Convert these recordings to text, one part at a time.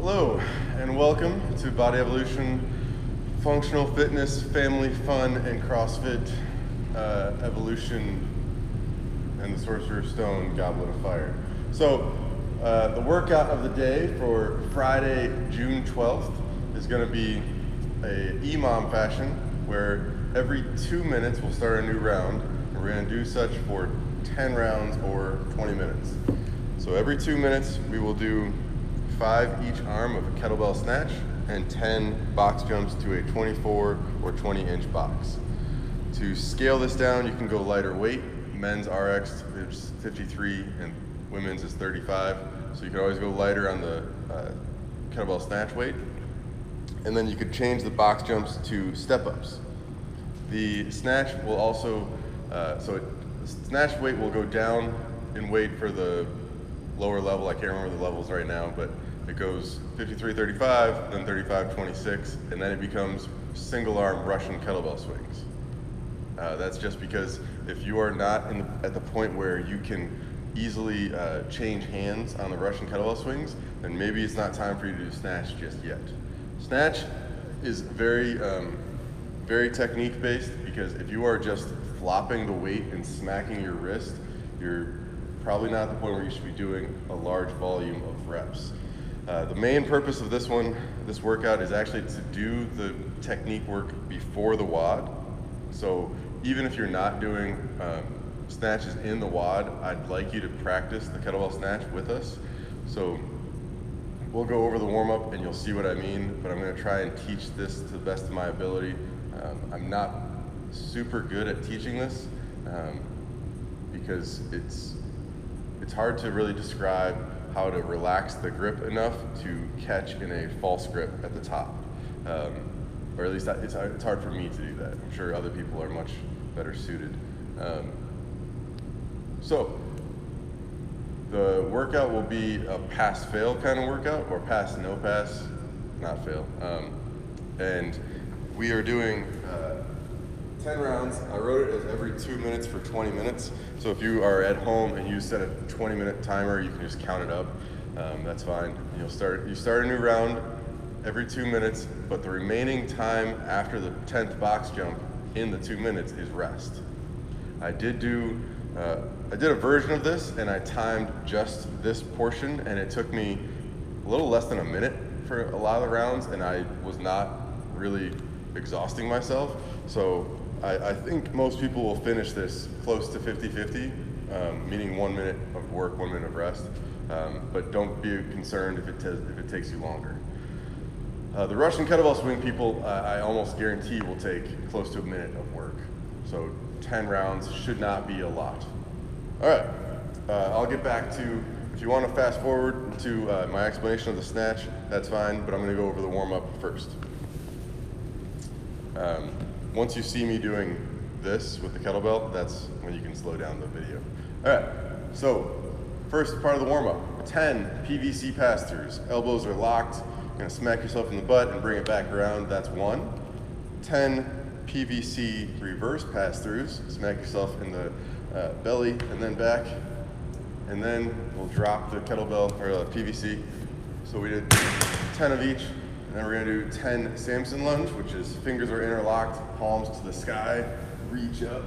Hello, and welcome to Body Evolution, Functional Fitness, Family Fun, and CrossFit Evolution, and the Sorcerer's Stone, Goblet of Fire. So, the workout of the day for Friday, June 12th is going to be a EMOM fashion, where every 2 minutes we'll start a new round, and we're going to do such for 10 rounds or 20 minutes. So every 2 minutes we will do 5 each arm of a kettlebell snatch and 10 box jumps to a 24 or 20-inch box. To scale this down, you can go lighter weight. Men's RX is 53 and women's is 35. So you can always go lighter on the kettlebell snatch weight. And then you could change the box jumps to step-ups. The snatch will also, the snatch weight will go down in weight for the lower level. I can't remember the levels right now, but it goes 53-35, then 35-26, and then it becomes single arm Russian kettlebell swings. That's just because if you are not at the point where you can easily change hands on the Russian kettlebell swings, then maybe it's not time for you to do snatch just yet. Snatch is very technique based, because if you are just flopping the weight and smacking your wrist, you're probably not at the point where you should be doing a large volume of reps. The main purpose of this workout is actually to do the technique work before the WOD. So even if you're not doing snatches in the WOD, I'd like you to practice the kettlebell snatch with us. So we'll go over the warm-up and you'll see what I mean, but I'm going to try and teach this to the best of my ability. I'm not super good at teaching this because it's hard to really describe how to relax the grip enough to catch in a false grip at the top. Or at least it's hard for me to do that. I'm sure other people are much better suited. So the workout will be a pass-fail kind of workout, or pass-no-pass, not fail. And we are doing 10 rounds. I wrote it as every 2 minutes for 20 minutes. So if you are at home and you set a 20-minute timer, you can just count it up. That's fine. You start a new round every 2 minutes, but the remaining time after the 10th box jump in the 2 minutes is rest. I did a version of this, and I timed just this portion, and it took me a little less than a minute for a lot of the rounds, and I was not really exhausting myself. So I think most people will finish this close to 50-50, meaning 1 minute of work, 1 minute of rest. But don't be concerned if it takes you longer. The Russian kettlebell swing people, I almost guarantee will take close to a minute of work. So 10 rounds should not be a lot. All right, I'll get back to, if you want to fast forward to my explanation of the snatch, that's fine, but I'm going to go over the warm-up first. Once you see me doing this with the kettlebell, that's when you can slow down the video. All right, so first part of the warm-up, 10 PVC pass-throughs. Elbows are locked. You're gonna smack yourself in the butt and bring it back around, that's 1. 10 PVC reverse pass-throughs. Smack yourself in the belly and then back. And then we'll drop the kettlebell, or PVC. So we did 10 of each. And then we're gonna do 10 Samson lunge, which is fingers are interlocked, palms to the sky, reach up,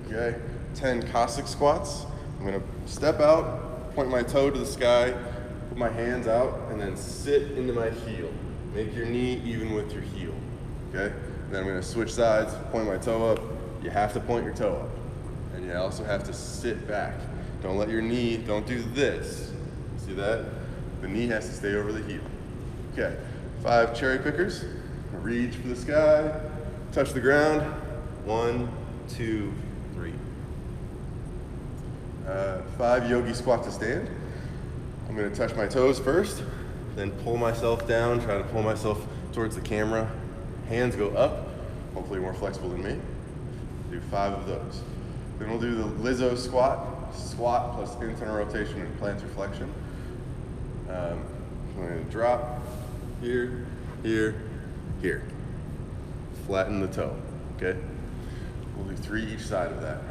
okay? 10 Cossack squats. I'm gonna step out, point my toe to the sky, put my hands out, and then sit into my heel. Make your knee even with your heel, okay? And then I'm gonna switch sides, point my toe up. You have to point your toe up. And you also have to sit back. Don't let your knee, don't do this. See that? The knee has to stay over the heel. Okay. 5 cherry pickers, reach for the sky, touch the ground, 1, 2, 3. 5 yogi squat to stand. I'm gonna touch my toes first, then pull myself down, try to pull myself towards the camera. Hands go up, hopefully more flexible than me. Do 5 of those. Then we'll do the Lizzo squat plus internal rotation and plantar flexion. I'm gonna drop. Here, here, here. Flatten the toe, okay? We'll do 3 each side of that.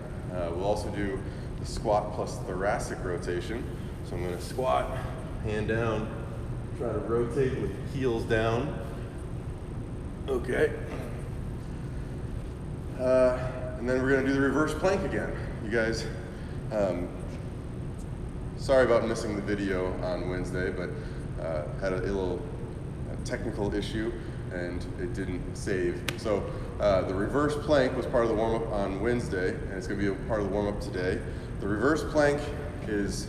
We'll also do the squat plus thoracic rotation. So I'm gonna squat, hand down, Try to rotate with heels down. Okay. And then we're gonna do the reverse plank again. You guys, sorry about missing the video on Wednesday, but had a little technical issue and it didn't save. So the reverse plank was part of the warm-up on Wednesday, and it's gonna be a part of the warm-up today. The reverse plank is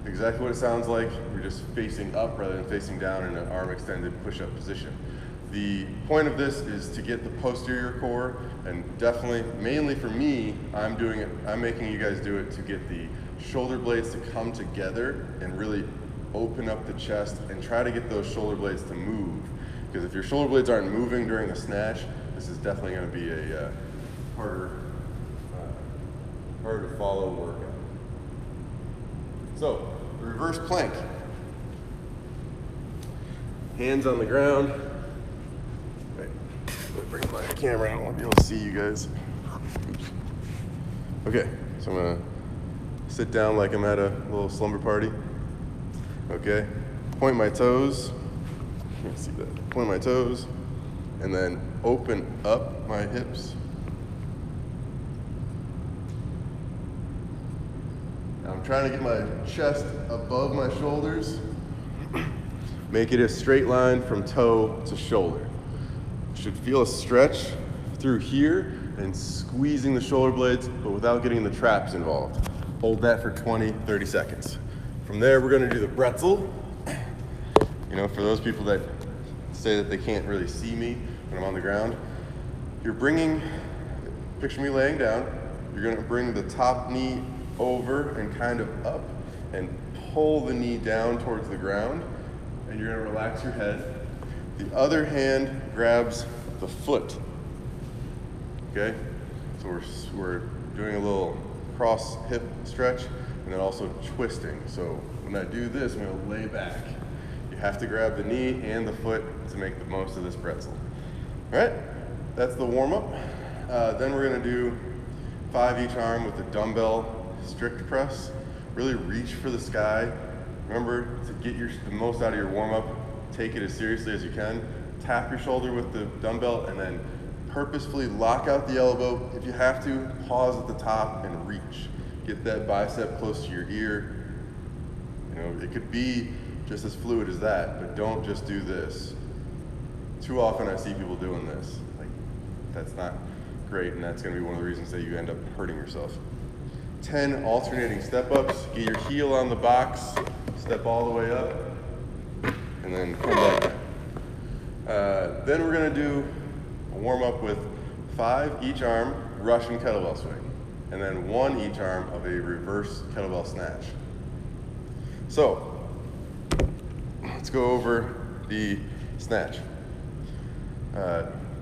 exactly what it sounds like. We're just facing up rather than facing down in an arm extended push-up position. The point of this is to get the posterior core, and definitely, mainly for me, I'm making you guys do it to get the shoulder blades to come together and really open up the chest and try to get those shoulder blades to move. Because if your shoulder blades aren't moving during the snatch, this is definitely going to be a harder to follow workout. So, the reverse plank. Hands on the ground. Wait, let me bring my camera. I don't want to be able to see you guys. Oops. Okay, so I'm going to sit down like I'm at a little slumber party. Okay, point my toes. You can see that. Point my toes, and then open up my hips. Now I'm trying to get my chest above my shoulders. Make it a straight line from toe to shoulder. You should feel a stretch through here and squeezing the shoulder blades, but without getting the traps involved. Hold that for 20, 30 seconds. From there, we're gonna do the pretzel. You know, for those people that say that they can't really see me when I'm on the ground, picture me laying down, you're gonna bring the top knee over and kind of up and pull the knee down towards the ground, and you're gonna relax your head. The other hand grabs the foot, okay? So we're doing a little cross hip stretch and then also twisting. So when I do this, I'm gonna lay back. You have to grab the knee and the foot to make the most of this pretzel. All right, that's the warm up. Then we're gonna do 5 each arm with the dumbbell strict press. Really reach for the sky. Remember, to get the most out of your warm up, take it as seriously as you can. Tap your shoulder with the dumbbell and then purposefully lock out the elbow. If you have to, pause at the top and reach. Get that bicep close to your ear. You know, it could be just as fluid as that, but don't just do this. Too often I see people doing this. Like, that's not great, and that's gonna be one of the reasons that you end up hurting yourself. 10 alternating step ups. Get your heel on the box, step all the way up, and then come back. Then we're gonna do a warm up with 5 each arm Russian kettlebell swing, and then 1 each arm of a reverse kettlebell snatch. So, let's go over the snatch.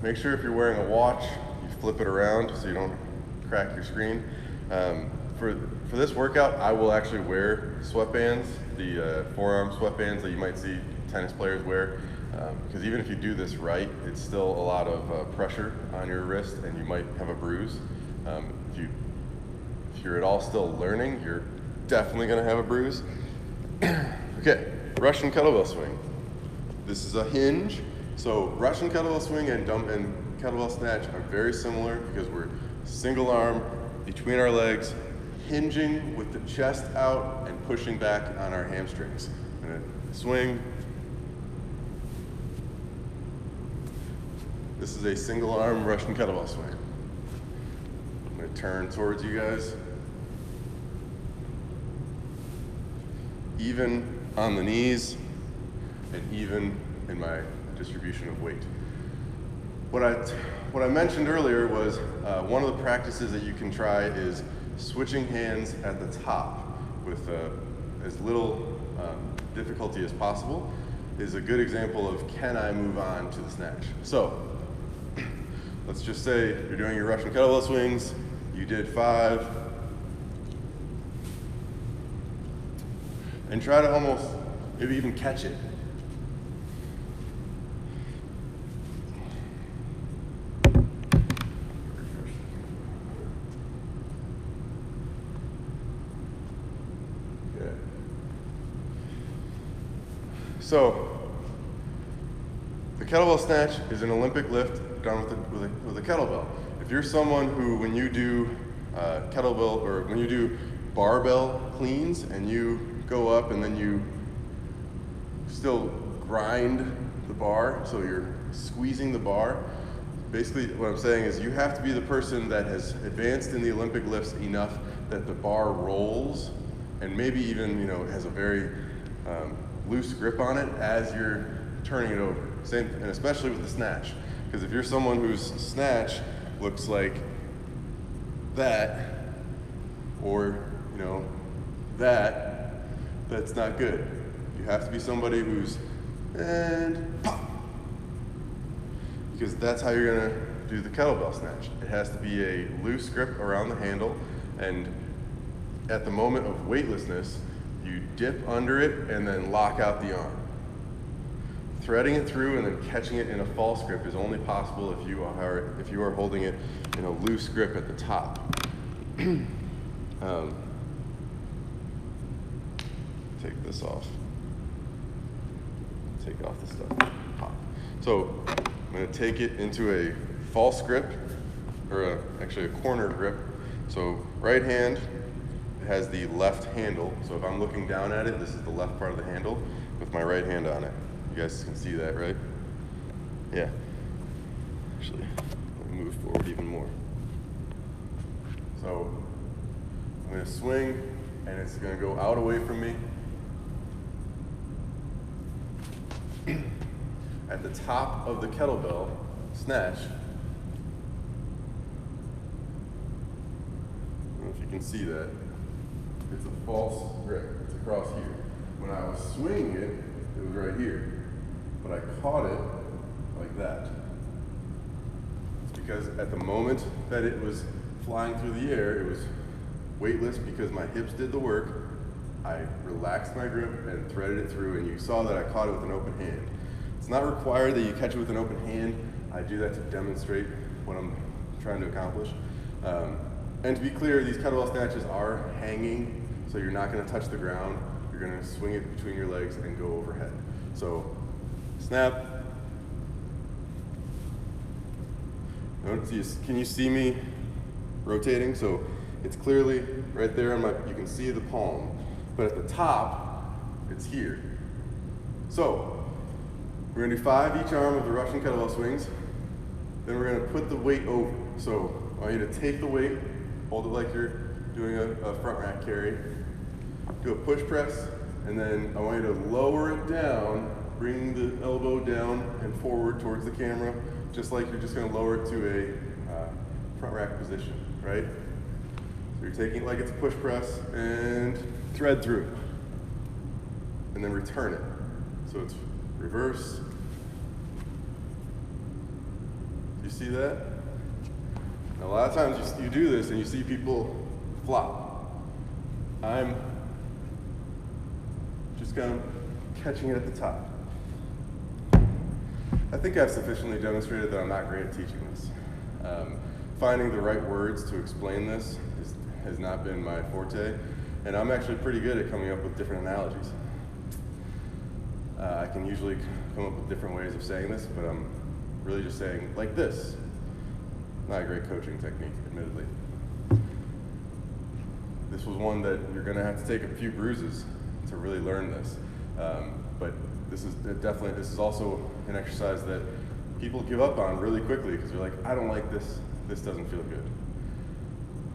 Make sure if you're wearing a watch, you flip it around so you don't crack your screen. For this workout, I will actually wear sweatbands, the forearm sweatbands that you might see tennis players wear, because even if you do this right, it's still a lot of pressure on your wrist and you might have a bruise. If you're at all still learning, you're definitely gonna have a bruise. Okay, Russian kettlebell swing. This is a hinge. So Russian kettlebell swing and kettlebell snatch are very similar because we're single arm between our legs, hinging with the chest out and pushing back on our hamstrings. I'm gonna swing. This is a single arm Russian kettlebell swing. I'm gonna turn towards you guys. Even on the knees and even in my distribution of weight. What I mentioned earlier was one of the practices that you can try is switching hands at the top with as little difficulty as possible is a good example of can I move on to the snatch. So let's just say you're doing your Russian kettlebell swings, you did 5, and try to almost maybe even catch it. So The kettlebell snatch is an Olympic lift done with a kettlebell. If you're someone who, when you do kettlebell or when you do barbell cleans and you go up and then you still grind the bar, so you're squeezing the bar, basically what I'm saying is you have to be the person that has advanced in the Olympic lifts enough that the bar rolls and maybe even, has a very loose grip on it as you're turning it over. Same, and especially with the snatch, because if you're someone whose snatch looks like that, or that's not good. You have to be somebody who's and pop, because that's how you're gonna do the kettlebell snatch. It has to be a loose grip around the handle, and at the moment of weightlessness, you dip under it and then lock out the arm. Threading it through and then catching it in a false grip is only possible if you are holding it in a loose grip at the top. Take this off. Take off the stuff. Pop. So I'm going to take it into a false grip, or actually a corner grip. So right hand has the left handle. So if I'm looking down at it, this is the left part of the handle with my right hand on it. You guys can see that, right? Yeah. Actually, let me move forward even more. So I'm going to swing, and it's going to go out away from me. At the top of the kettlebell snatch, I don't know if you can see that, it's a false grip. It's across here. When I was swinging it, it was right here. But I caught it like that. It's because at the moment that it was flying through the air, it was weightless because my hips did the work. I relaxed my grip and threaded it through, and you saw that I caught it with an open hand. It's not required that you catch it with an open hand. I do that to demonstrate what I'm trying to accomplish. And to be clear, these kettlebell snatches are hanging, so you're not going to touch the ground. You're going to swing it between your legs and go overhead. So snap. Can you see me rotating? So it's clearly right there on you can see the palm. But at the top, it's here. So we're gonna do 5 each arm of the Russian kettlebell swings. Then we're gonna put the weight over. So I want you to take the weight, hold it like you're doing a front rack carry, do a push press, and then I want you to lower it down, bring the elbow down and forward towards the camera, just like you're just gonna lower it to a front rack position, right? So you're taking it like it's a push press and thread through, and then return it. So it's reverse. You see that? Now, a lot of times you do this and you see people flop. I'm just kind of catching it at the top. I think I've sufficiently demonstrated that I'm not great at teaching this. Finding the right words to explain this has not been my forte, and I'm actually pretty good at coming up with different analogies. I can usually come up with different ways of saying this, but I'm really just saying like this. Not a great coaching technique, admittedly. This was one that you're going to have to take a few bruises to really learn this. But this is also an exercise that people give up on really quickly because they're like, I don't like this. This doesn't feel good.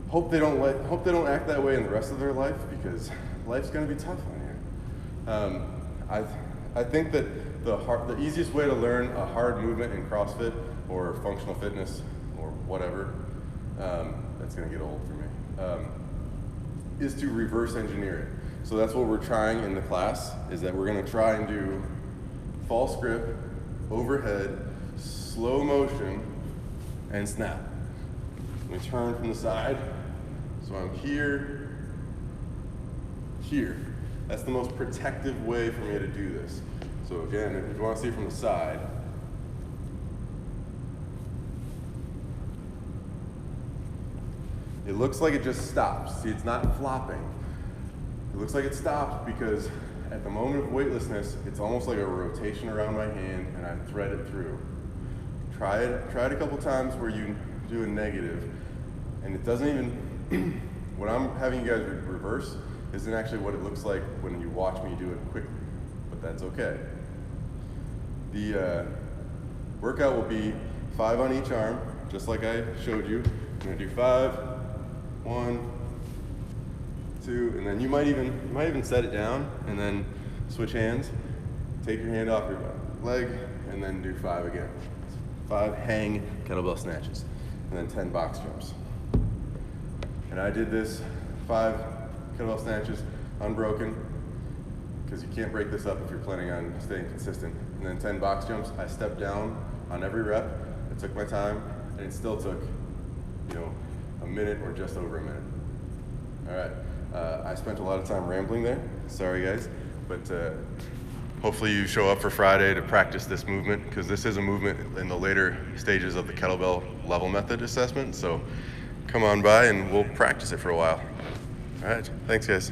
Hope they don't act that way in the rest of their life, because life's going to be tough on you. I think that the easiest way to learn a hard movement in CrossFit or functional fitness or whatever, that's going to get old for me, is to reverse engineer it. So that's what we're trying in the class, is that we're going to try and do false grip, overhead, slow motion, and snap. Let me turn from the side. So I'm here. That's the most protective way for me to do this. So again, if you want to see it from the side, it looks like it just stops. See, it's not flopping. It looks like it stopped because at the moment of weightlessness, it's almost like a rotation around my hand and I thread it through. Try it a couple times where you do a negative, and it doesn't even, what I'm having you guys reverse isn't actually what it looks like when you watch me do it quickly, but that's okay. The workout will be 5 on each arm, just like I showed you. I'm gonna do 5, 1, 2, and then you might even set it down and then switch hands. Take your hand off your leg and then do 5 again. 5 hang kettlebell snatches, and then 10 box jumps. And I did this 5 kettlebell snatches unbroken, because you can't break this up if you're planning on staying consistent. And then 10 box jumps, I stepped down on every rep. I took my time, and it still took, a minute or just over a minute. All right, I spent a lot of time rambling there. Sorry guys, but hopefully you show up for Friday to practice this movement, because this is a movement in the later stages of the kettlebell level method assessment. So come on by and we'll practice it for a while. All right, thanks guys.